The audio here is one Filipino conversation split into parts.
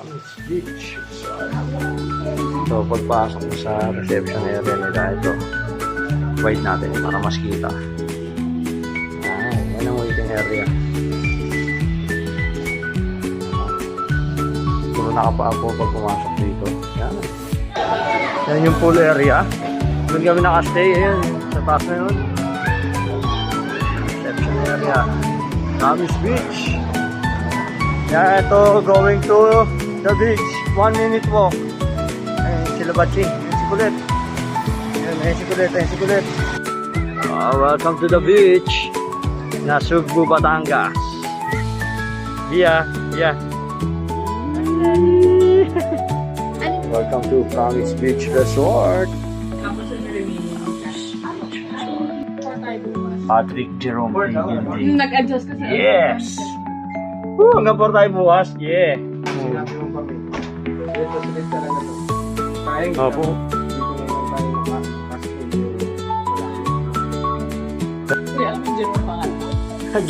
Promise Beach. So, pagpasok mo sa reception area nila, ito. Wait natin para mas kita. Yan ang waiting area. Puro nakapaapo pag pumasok dito. Yan. Yan yung pool area. Doon kami nakastay. Ayan, sa taas na yun. Reception area. Promise Beach. Yan, ito going to the beach. 1 minute walk. Ayan, sila Bachi. Ayan si Kulit. Ayan si Kulit. Ayan si Kulit. Welcome to the beach. Nasugbu, Batangas. Yeah. Welcome to Promise Beach Resort. Patrick Jerome. Nag-adjust ka sa Yes! Hanggang po tayo bukas. Yeah! Opo.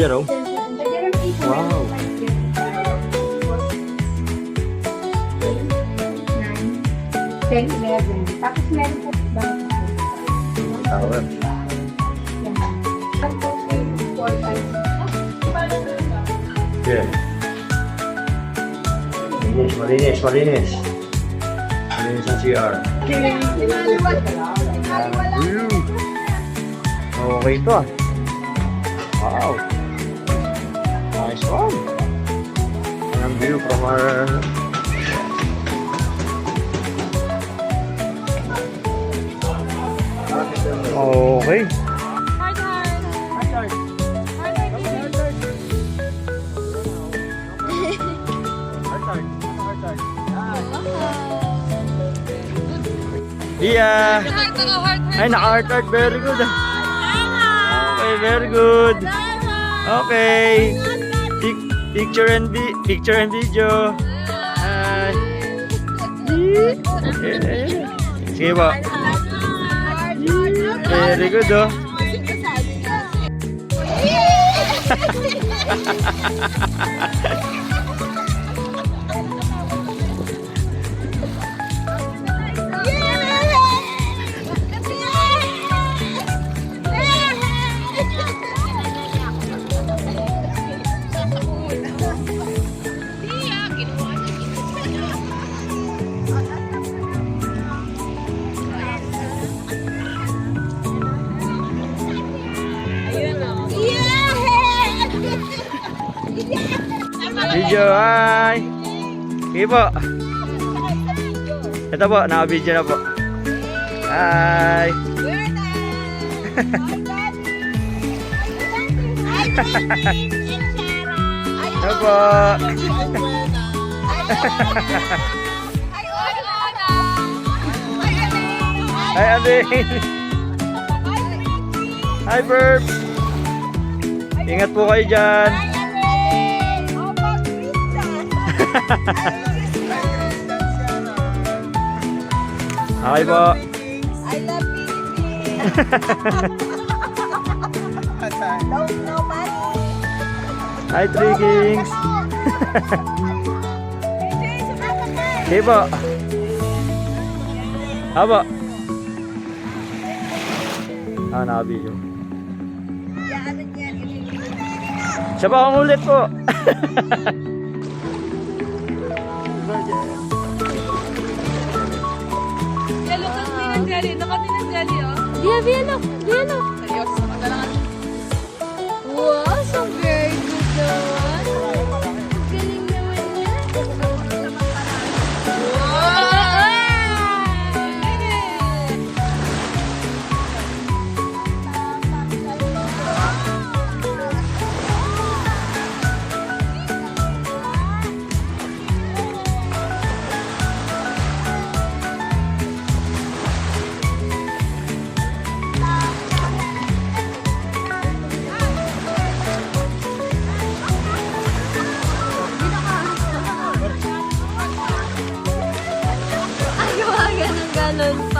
Jerome? Wow! Tapos meron po Tower. Yeah. Malinis ang CR. Okay ito ah. Wow. Nice one. Ang view from our... Okay. Yeah. Ay, naka-heart. Very good. Okay, very good. Okay. Picture and video. Hi. Sige po. Very good, oh. Video, hi! Okay po. Ito po, naka-video na po. Hi! Ito po. Hi, Ading! Hi, Burbs! Ingat po kayo dyan! Okay po. I love Philippines. No money. Hi, Three Kings. Okay po. Haba. Naka-video. Siya pa akong ulit po. Jelly, nakati ng jelly, oh. Diyan. Seryoso, magalangan. Wow, so very good naman. Galing naman niya. Ay, gawa ganun pa.